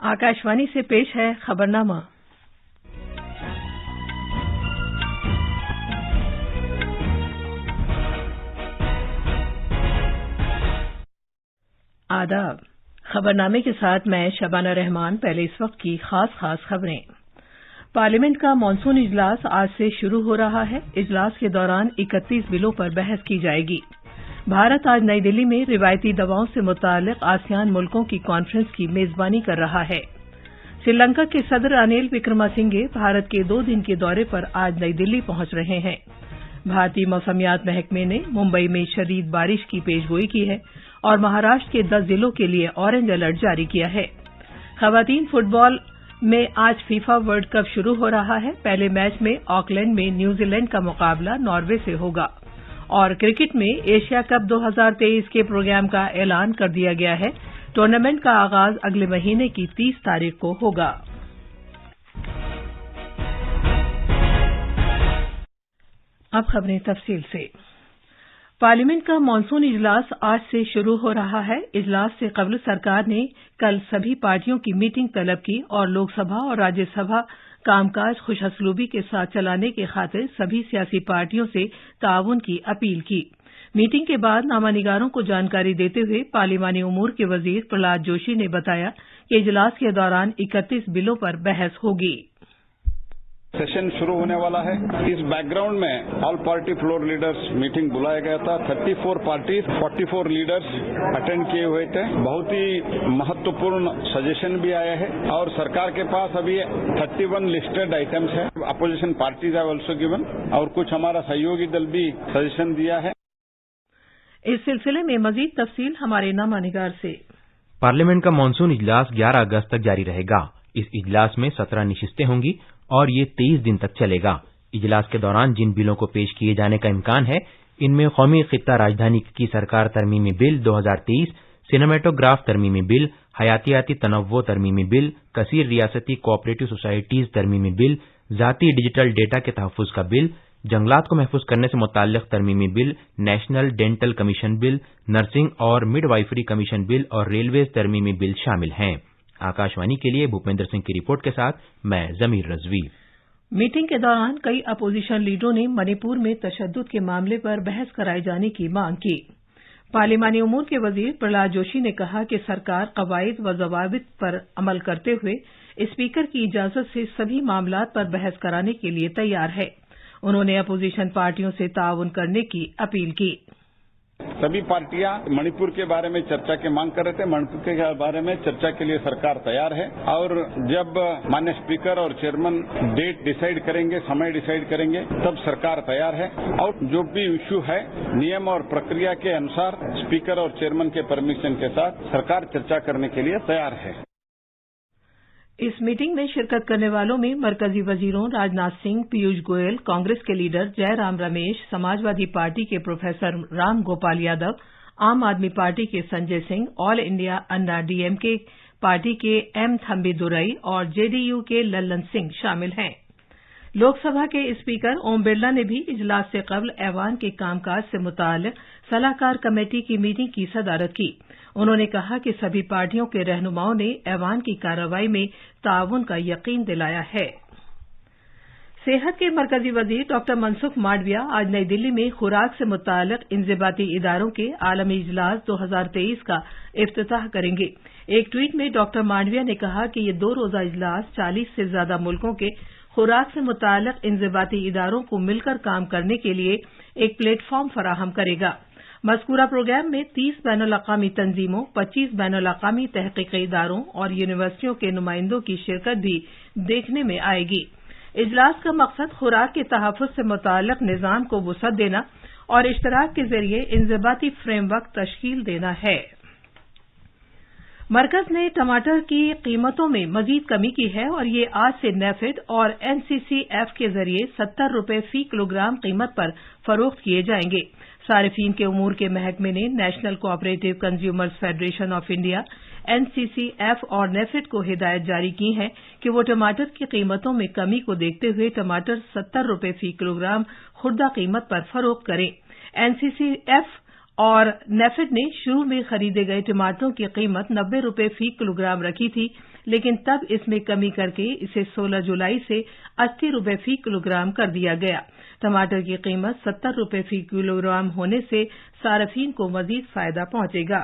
आकाशवाणी से पेश है खबरनामा। आदाब। खबरनामे के साथ मैं शबाना रहमान। पहले इस वक्त की खास खबरें। पार्लियामेंट का मॉनसून इजलास आज से शुरू हो रहा है। इजलास के दौरान 31 बिलों पर बहस की जाएगी। भारत आज नई दिल्ली में रिवायती दवाओं से मुताल्लिक आसियान मुल्कों की कॉन्फ्रेंस की मेजबानी कर रहा है। श्रीलंका के सदर रनिल विक्रमसिंघे भारत के 2 दिन के दौरे पर आज नई दिल्ली पहुंच रहे हैं। भारतीय मौसमियात महकमे ने मुंबई में शदीद बारिश की पेशगोई की है और महाराष्ट्र के 10 जिलों के लिए ऑरेंज अलर्ट जारी किया है। खवातीन फुटबॉल में आज फीफा वर्ल्ड कप शुरू हो रहा है। पहले मैच में ऑकलैंड में न्यूजीलैंड का मुकाबला नॉर्वे से होगा और क्रिकेट में एशिया कप 2023 के प्रोग्राम का ऐलान कर दिया गया है। टूर्नामेंट का आगाज अगले महीने की 30 तारीख को होगा। अब खबरें तफसील से। पार्लियामेंट का मॉनसून इजलास आज से शुरू हो रहा है। इजलास से कबल सरकार ने कल सभी पार्टियों की मीटिंग तलब की और लोकसभा और राज्यसभा कामकाज खुशअस्लूबी के साथ चलाने की खातिर सभी सियासी पार्टियों से ताउन की अपील की। मीटिंग के बाद नामानिगारों को जानकारी देते हुए पार्लिमानी उमूर के वजीर प्रहलाद जोशी ने बताया कि इजलास के दौरान 31 बिलों पर बहस होगी। सेशन शुरू होने वाला है। इस बैकग्राउंड में all party floor leaders meeting बुलाया गया था। 34 पार्टी 44 लीडर्स अटेंड किए हुए थे। बहुत ही महत्वपूर्ण सजेशन भी आए हैं और सरकार के पास अभी 31 लिस्टेड आइटम्स है। Opposition parties have also given और कुछ हमारा सहयोगी दल भी सजेशन दिया है। इस सिलसिले में मजीद तफसील हमारे नामानिगार से। पार्लियामेंट का मानसून इजलास 11 अगस्त तक जारी रहेगा। इस इजलास में 17 नशिस्तें होंगी और ये 23 दिन तक चलेगा। इजलास के दौरान जिन बिलों को पेश किए जाने का इम्कान है, इनमें कौमी खित्ता राजधानी की सरकार तरमीमी बिल 2023, सिनेमेटोग्राफ तरमीमी बिल, हयातियाती तनव्वो तरमीमी बिल, कसीर रियासती कोऑपरेटिव सोसाइटीज तरमीमी बिल, जाती डिजिटल डेटा के तहफ्फुज का बिल, जंगलात को महफूज करने से मुताल्लिक तरमीमी bill, national dental commission bill, nursing और मिडवाइफरी कमीशन बिल और रेलवेज तरमीमी बिल शामिल हैं। आकाशवाणी के लिए भूपेंद्र सिंह की रिपोर्ट के साथ मैं जमीर रजवी। मीटिंग के दौरान कई अपोजिशन लीडरों ने मणिपुर में तशद्दुद के मामले पर बहस कराए जाने की मांग की। पार्लिमानी उमूर के वजीर प्रहलाद जोशी ने कहा कि सरकार कवायद व जवाबित पर अमल करते हुए स्पीकर की इजाजत से सभी मामलात पर बहस कराने के लिए तैयार है। उन्होंने अपोजिशन पार्टियों से ताउन करने की अपील की। सभी पार्टियां मणिपुर के बारे में चर्चा की मांग कर रहे थे। मणिपुर के बारे में चर्चा के लिए सरकार तैयार है और जब माननीय स्पीकर और चेयरमैन डेट डिसाइड करेंगे, समय डिसाइड करेंगे, तब सरकार तैयार है और जो भी इश्यू है नियम और प्रक्रिया के अनुसार स्पीकर और चेयरमैन के परमिशन के साथ सरकार चर्चा करने के लिए तैयार है। इस मीटिंग में शिरकत करने वालों में मरकजी वजीरों राजनाथ सिंह, पीयूष गोयल, कांग्रेस के लीडर जयराम रमेश, समाजवादी पार्टी के प्रोफेसर राम गोपाल यादव, आम आदमी पार्टी के संजय सिंह, ऑल इंडिया अन्ना डीएमके पार्टी के एम थम्बीदुरई और जेडीयू के लल्लन सिंह शामिल हैं। लोकसभा के स्पीकर ओम बिरला ने भी इजलास से कबल ऐवान के कामकाज से मुताल्लिक सलाहकार कमेटी की मीटिंग की सदारत की। उन्होंने कहा कि सभी पार्टियों के रहनुमाओं ने ऐवान की कार्रवाई में ताउन का यकीन दिलाया है। सेहत के मरकजी वजीर डॉ मनसुख मांडविया आज नई दिल्ली में खुराक से मुताल्लिक इंज़िबाती इदारों के आलमी इजलास 2023 का इफ्तिताह करेंगे। एक ट्वीट में डॉ मांडविया ने कहा कि ये 2 रोजा इजलास 40 से ज्यादा मुल्कों के खुराक से मुताल्लिक इंज़िबाती इदारों को मिलकर काम करने के लिए एक प्लेटफॉर्म फराहम करेगा। मज़कूरा प्रोग्राम में 30 बैनुल-अक़वामी तंजीमों, 25 बैनुल-अक़वामी तहक़ीक़ी इदारों और यूनिवर्सिटियों के नुमाइंदों की शिरकत भी देखने में आएगी। इजलास का मकसद खुराक के तहफ़्फ़ुज़ से मुताल्लिक निज़ाम को वुसअत देना और इश्तराक के जरिए इंज़िबाती फ्रेमवर्क तश्कील देना है। मरकज ने टमाटर की कीमतों में मजीद कमी की है और ये आज से नेफेड और एनसीसीएफ के जरिए 70 रुपये फी किलोग्राम कीमत पर फरोख्त किए जाएंगे। सारिफीन के उमूर के महकमे ने national cooperative consumers federation of India, NCCF और नेफेड को हिदायत जारी की है कि वो टमाटर की कीमतों में कमी को देखते हुए टमाटर 70 रुपये फी किलोग्राम खुर्दा कीमत पर फरोख्त करें। एनसीसीएफ और नेफेड ने शुरू में खरीदे गए टमाटरों की कीमत 90 रुपये फी किलोग्राम रखी थी, लेकिन तब इसमें कमी करके इसे 16 जुलाई से 80 रुपये फी किलोग्राम कर दिया गया। टमाटर की कीमत 70 रुपये फी किलोग्राम होने से सार्फिन को मजीद फायदा पहुंचेगा।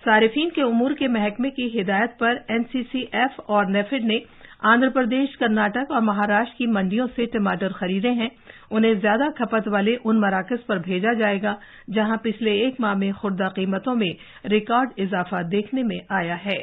सार्फिन के उमूर के महकमे की हिदायत पर एनसीसीएफ और नेफेड ने आंध्र प्रदेश, कर्नाटक और महाराष्ट्र की मंडियों से टमाटर खरीदे हैं। उन्हें ज्यादा खपत वाले उन मराकज पर भेजा जाएगा जहां पिछले एक माह में खुर्दा कीमतों में रिकॉर्ड इजाफा देखने में आया है।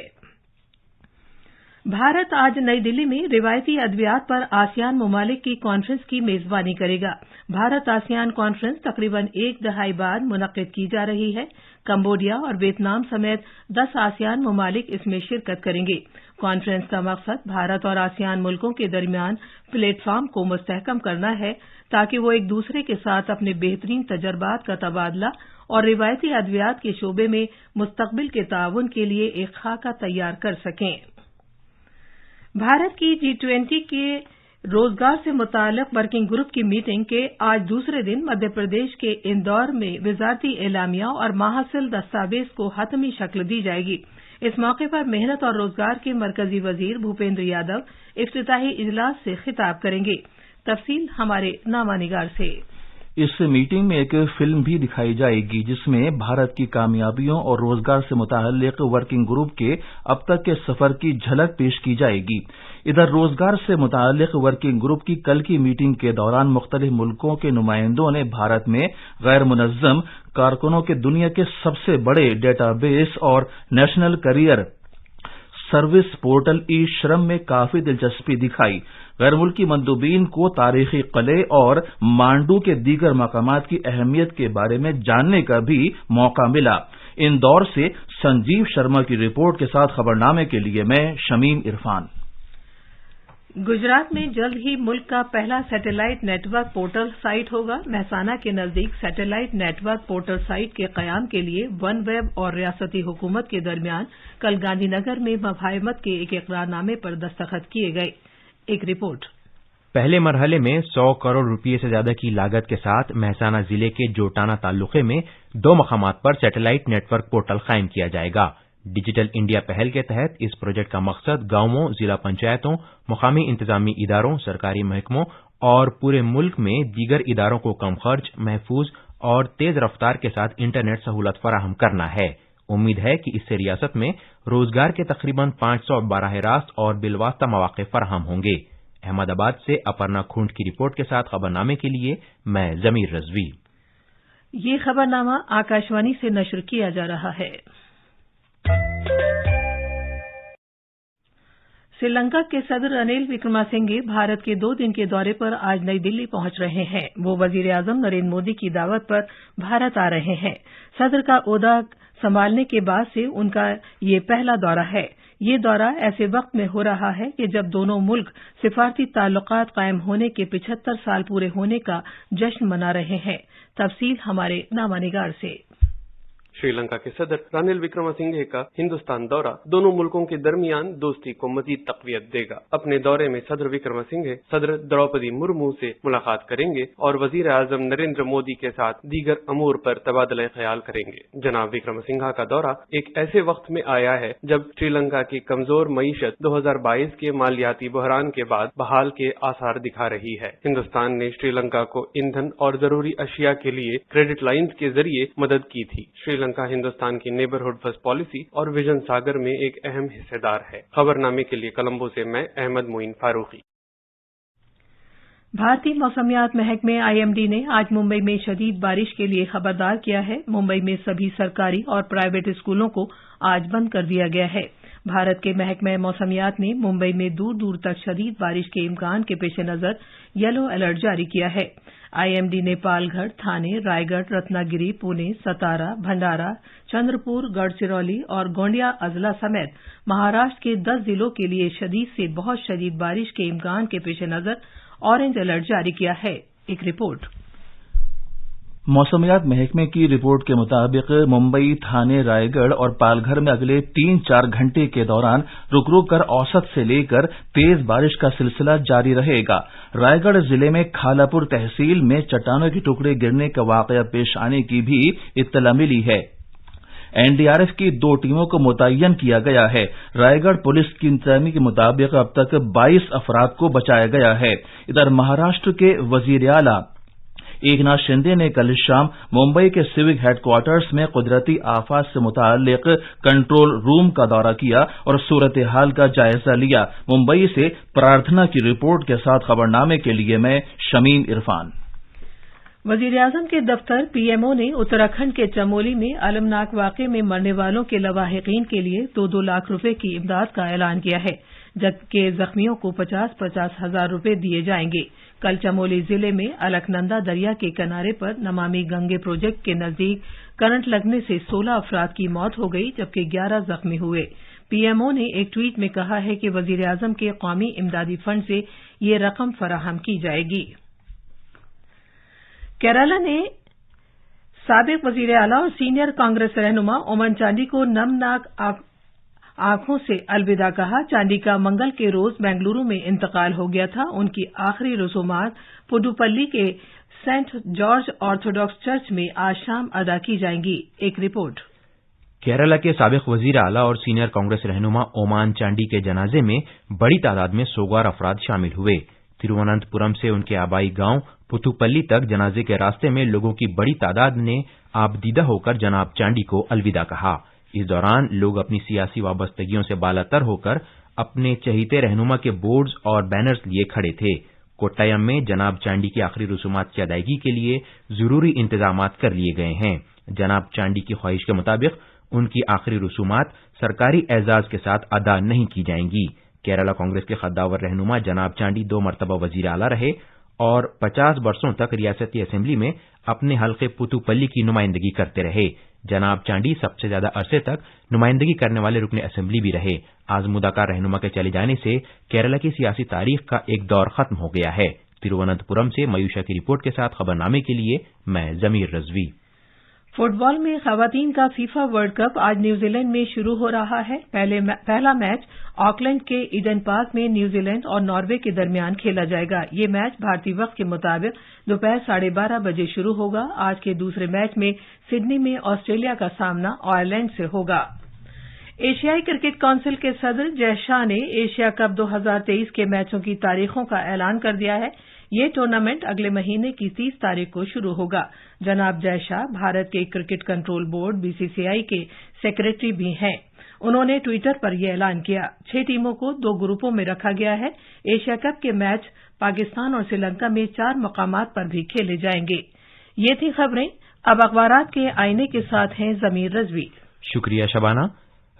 भारत आज नई दिल्ली में रिवायती अद्वियात पर आसियान ममालिक की कॉन्फ्रेंस की मेजबानी करेगा। भारत आसियान कॉन्फ्रेंस तकरीबन एक दहाई बाद मुनक्किद की जा रही है। कंबोडिया और वियतनाम समेत 10 आसियान ममालिक इसमें शिरकत करेंगे। कॉन्फ्रेंस का मकसद भारत और आसियान मुल्कों के दरमियान प्लेटफॉर्म को मुस्तहकम करना है ताकि वो एक दूसरे के साथ अपने बेहतरीन तजर्बात का तबादला और रिवायती अद्वियात के शोबे में मुस्तकबिल के ताउन के लिए एक खाका तैयार कर सकें। भारत की G20 के रोजगार से मुताल्लिक वर्किंग ग्रुप की मीटिंग के आज दूसरे दिन मध्य प्रदेश के इंदौर में वजारती एलामिया और माहसिल दस्तावेज को हतमी शक्ल दी जाएगी। इस मौके पर मेहनत और रोजगार के मरकजी वजीर भूपेंद्र यादव इफ्तिताही इजलास से खिताब करेंगे। तफसील हमारे नामानिगार से। इस मीटिंग में एक फिल्म भी दिखाई जाएगी जिसमें भारत की कामयाबियों और रोजगार से मुताल्लिक वर्किंग ग्रुप के अब तक के सफर की झलक पेश की जाएगी। इधर रोजगार से मुताल्लिक वर्किंग ग्रुप की कल की मीटिंग के दौरान मुख्तलिफ मुल्कों के नुमाइंदों ने भारत में गैर मुनज्जम कारकुनों के दुनिया के सबसे बड़े डेटाबेस और national career service portal e श्रम में काफी दिलचस्पी दिखाई। गैर मुल्की मंदूबीन को तारीखी किले और मांडू के दीगर मकामात की अहमियत के बारे में जानने का भी मौका मिला। इंदौर से संजीव शर्मा की रिपोर्ट के साथ खबरनामे के लिए मैं शमीम इरफान। गुजरात में जल्द ही मुल्क का पहला सैटेलाइट नेटवर्क पोर्टल साइट होगा। महसाना के नजदीक सैटेलाइट नेटवर्क पोर्टल साइट के कयाम के लिए वन वेब और रियासती हुकूमत के दरमियान कल गांधीनगर में मफाहमत के एक इकरारनामे पर दस्तखत किए गए। एक रिपोर्ट। पहले मरहले में 100 करोड़ रुपये से ज्यादा की लागत के साथ महसाना जिले के जोटाना तालुके में 2 मकामात पर सैटेलाइट नेटवर्क पोर्टल कायम किया जाएगा। डिजिटल इंडिया पहल के तहत इस प्रोजेक्ट का मकसद गांवों, जिला पंचायतों, मुकामी इंतजामी इदारों, सरकारी महकमों और पूरे मुल्क में दीगर इदारों को कम खर्च, महफूज और तेज रफ्तार के साथ इंटरनेट सहूलत फराहम करना है। उम्मीद है कि इससे रियासत में रोजगार के तकरीबन 500 बराह रास्त और बिलवास्ता मौके फराहम होंगे। अहमदाबाद से अपर्णा खूंट की रिपोर्ट के साथ खबरनामे के लिए मैं जमीर रजवी। ये खबरनामा आकाशवाणी से नशर किया जा रहा है। श्रीलंका के सदर रनिल विक्रमासिंघे भारत के 2 दिन के दौरे पर आज नई दिल्ली पहुंच रहे हैं। वो वजीर आजम नरेंद्र मोदी की दावत पर भारत आ रहे हैं। सदर का ओहदा संभालने के बाद से उनका ये पहला दौरा है। ये दौरा ऐसे वक्त में हो रहा है कि जब दोनों मुल्क सिफारती ताल्लुकात कायम होने के 75 साल पूरे होने का जश्न मना रहे हैं। तफसील हमारे नामानिगार से। श्रीलंका के सदर रानिल विक्रमासिंघे का हिंदुस्तान दौरा दोनों मुल्कों के दरमियान दोस्ती को मजीद तकवीयत देगा। अपने दौरे में सदर विक्रमासिंघे सदर द्रौपदी मुर्मू से मुलाकात करेंगे और वजीर आजम नरेंद्र मोदी के साथ दीगर अमूर पर तबादला ख्याल करेंगे। जनाब विक्रमासिंघा का दौरा एक ऐसे वक्त में आया है जब श्रीलंका की कमजोर मईशत 2022 के मालियाती बहरान के बाद बहाल के आसार दिखा रही है। हिंदुस्तान ने श्रीलंका को ईंधन और जरूरी अशिया के लिए क्रेडिट लाइन्स के जरिए मदद की थी। श्रीलंका हिंदुस्तान की नेबरहुड फर्स्ट पॉलिसी और विजन सागर में एक अहम हिस्सेदार है। खबरनामे के लिए कोलंबो से मैं अहमद मोइन फारूकी। भारतीय मौसमियात महकमे IMD ने आज मुंबई में शदीद बारिश के लिए खबरदार किया है। मुंबई में सभी सरकारी और प्राइवेट स्कूलों को आज बंद कर दिया गया है। भारत के महकमे मौसमियात ने मुंबई में दूर दूर तक शदीद बारिश के इम्कान के पेश नजर येलो अलर्ट जारी किया है। IMD ने पालघर, थाने, रायगढ़, रत्नागिरी, पुणे, सतारा, भंडारा, चंद्रपुर, गढ़चिरौली और गोंडिया अजला समेत महाराष्ट्र के 10 जिलों के लिए शदीद से बहुत शदीद बारिश के इम्कान के पेश नजर ऑरेंज अलर्ट जारी किया है। एक रिपोर्ट। मौसमियात महकमे की रिपोर्ट के मुताबिक मुंबई, थाने, रायगढ़ और पालघर में अगले 3-4 घंटे के दौरान रुक रुक कर औसत से लेकर तेज बारिश का सिलसिला जारी रहेगा। रायगढ़ जिले में खालापुर तहसील में चट्टानों के टुकड़े गिरने का वाकया पेश आने की भी इत्तला मिली है। एनडीआरएफ की 2 टीमों को मुतय्यन किया गया है। रायगढ़ पुलिस की इंतजामी के मुताबिक अब तक 22 अफराद को बचाया गया है। इधर महाराष्ट्र के वजीर आला एकनाथ शिंदे ने कल शाम मुंबई के सिविक हेडक्वार्टर्स में कुदरती आफात से मुताल्लिक कंट्रोल रूम का दौरा किया और सूरत हाल का जायजा लिया। मुंबई से प्रार्थना की रिपोर्ट के साथ खबरनामे के लिए मैं शमीम इरफान। वजीर-ए-आजम के दफ्तर पीएमओ ने उत्तराखंड के चमोली में अलमनाक वाकये में मरने वालों के लवाहिकीन के लिए 2-2 लाख रुपए की इमदाद का ऐलान किया है, जबकि जख्मियों को 50-50 हजार रुपए दिए जाएंगे। कल चमोली जिले में अलकनंदा दरिया के किनारे पर नमामि गंगे प्रोजेक्ट के नजदीक करंट लगने से 16 अफराद की मौत हो गई, जबकि 11 जख्मी हुए। पीएमओ ने एक ट्वीट में कहा है कि वजीर-ए-आजम के कौमी इमदादी फंड से ये रकम फराहम की जाएगी। केरला ने साबिक वजीर आला और सीनियर कांग्रेस रहनुमा ओमन चांडी को नमनाक आंखों से अलविदा कहा। चांडी का मंगल के रोज बेंगलुरु में इंतकाल हो गया था। उनकी आखिरी रसूमात पुडुपल्ली के सेंट जॉर्ज ऑर्थोडॉक्स चर्च में आज शाम अदा की जाएंगी। एक रिपोर्ट। केरला के साबिक वजीर आला और सीनियर कांग्रेस रहनुमा ओमान चांडी के जनाजे में बड़ी तादाद में सोगवार अफराद शामिल हुए। तिरुवनंतपुरम से उनके आबाई गांव पुथुपल्ली तक जनाजे के रास्ते में लोगों की बड़ी तादाद ने आबदीदा होकर जनाब चांडी को अलविदा कहा। इस दौरान लोग अपनी सियासी वाबस्तगियों से बालातर होकर अपने चहीते रहनुमा के बोर्ड्स और बैनर्स लिए खड़े थे। कोट्टायम में जनाब चांडी की आखिरी रसूमात की अदायगी के लिए जरूरी इंतजाम कर लिए गए हैं। जनाब चांडी की ख्वाहिश के मुताबिक उनकी आखिरी रसूमात सरकारी एजाज के साथ अदा नहीं की जाएंगी। केरला कांग्रेस के खद्दावर रहनुमा जनाब चांडी 2 मरतबा वजीर आला रहे और 50 वर्षों तक रियासती असेंबली में अपने हल्के पुथुपल्ली की नुमाइंदगी करते रहे। जनाब चांडी सबसे ज्यादा अरसे तक नुमाइंदगी करने वाले रुकने असेंबली भी रहे। आजमुदाकार रहनुमा के चले जाने से केरला की सियासी तारीख का एक दौर खत्म हो गया है। तिरुवनंतपुरम से मयूषा की रिपोर्ट के साथ खबरनामे के लिए मैं जमीर रजवी। फुटबॉल में खवातीन का फीफा वर्ल्ड कप आज न्यूजीलैंड में शुरू हो रहा है। पहला मैच ऑकलैंड के ईडन पार्क में न्यूजीलैंड और नॉर्वे के दरमियान खेला जाएगा। ये मैच भारतीय वक्त के मुताबिक दोपहर 12:30 बजे शुरू होगा। आज के दूसरे मैच में सिडनी में ऑस्ट्रेलिया का सामना आयरलैंड से होगा। एशियाई क्रिकेट काउंसिल के सदर जय शाह ने एशिया कप 2023 के मैचों की तारीखों का ऐलान कर दिया है। ये टूर्नामेंट अगले महीने की 30 तारीख को शुरू होगा। जनाब जय शाह भारत के क्रिकेट कंट्रोल बोर्ड बीसीसीआई के सेक्रेटरी भी हैं। उन्होंने ट्विटर पर यह ऐलान किया। 6 टीमों को 2 ग्रुपों में रखा गया है। एशिया कप के मैच पाकिस्तान और श्रीलंका में 4 मकामात पर भी खेले जाएंगे। ये थी खबरें। अब अखबारात के आईने के साथ हैं जमीर रजवी। शुक्रिया शबाना।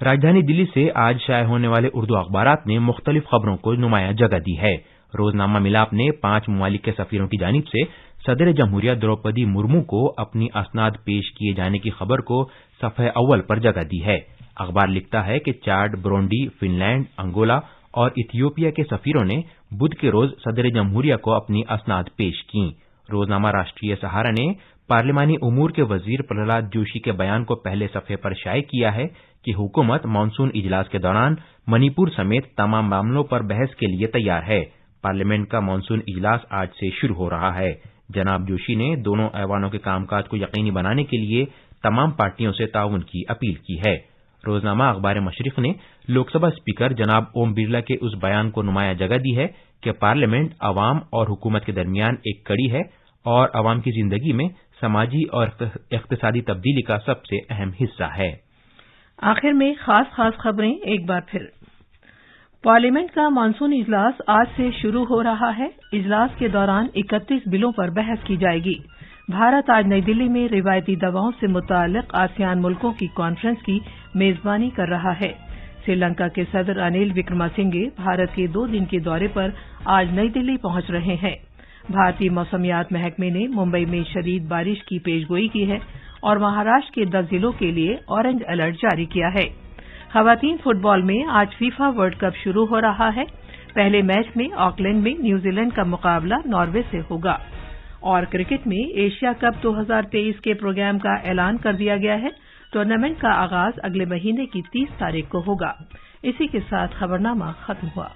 राजधानी दिल्ली से आज शाये होने वाले उर्दू अखबारात ने मुख्तलिफ खबरों को नुमाया जगह दी है। रोजनामा मिलाप ने 5 ममालिक के सफीरों की जानिब से सदर जमहूरिया द्रौपदी मुर्मू को अपनी असनाद पेश किए जाने की खबर को सफ़े अव्वल पर जगह दी है। अखबार लिखता है कि चाड, ब्रोंडी, फिनलैंड, अंगोला और इथियोपिया के सफीरों ने बुध के रोज सदर जमहूरिया को अपनी असनाद पेश की। रोजनामा राष्ट्रीय सहारा ने पार्लिमानी उमूर के वजीर प्रहलाद जोशी के बयान को पहले सफ़े पर शाये किया है कि हुकूमत मानसून इजलास के दौरान मणिपुर समेत तमाम मामलों पर बहस के लिए तैयार है। पार्लियामेंट का मानसून इजलास आज से शुरू हो रहा है। जनाब जोशी ने दोनों ऐवानों के कामकाज को यकीनी बनाने के लिए तमाम पार्टियों से ताउन की अपील की है। रोजनामा अखबार मशरिक ने लोकसभा स्पीकर जनाब ओम बिरला के उस बयान को नुमाया जगह दी है कि पार्लियामेंट अवाम और हुकूमत के दरमियान एक कड़ी है और अवाम की जिंदगी में समाजी और इक्तिसादी तब्दीली का सबसे अहम हिस्सा है। आखिर में खास खबरें एक बार फिर। पार्लियामेंट का मानसून इजलास आज से शुरू हो रहा है। इजलास के दौरान 31 बिलों पर बहस की जाएगी। भारत आज नई दिल्ली में रिवायती दवाओं से मुताल्लिक आसियान मुल्कों की कॉन्फ्रेंस की मेजबानी कर रहा है। श्रीलंका के सदर रनिल विक्रमसिंघे भारत के 2 दिन के दौरे पर आज नई दिल्ली पहुंच रहे हैं। भारतीय मौसमियात महकमे ने मुंबई में शदीद बारिश की पेशगोई की है और महाराष्ट्र के 10 जिलों के लिए ऑरेंज अलर्ट जारी किया है। खवातीन फुटबॉल में आज फीफा वर्ल्ड कप शुरू हो रहा है। पहले मैच में ऑकलैंड में न्यूजीलैंड का मुकाबला नॉर्वे से होगा। और क्रिकेट में एशिया कप 2023 के प्रोग्राम का ऐलान कर दिया गया है। टूर्नामेंट का आगाज अगले महीने की 30 तारीख को होगा। इसी के साथ खबरनामा खत्म हुआ।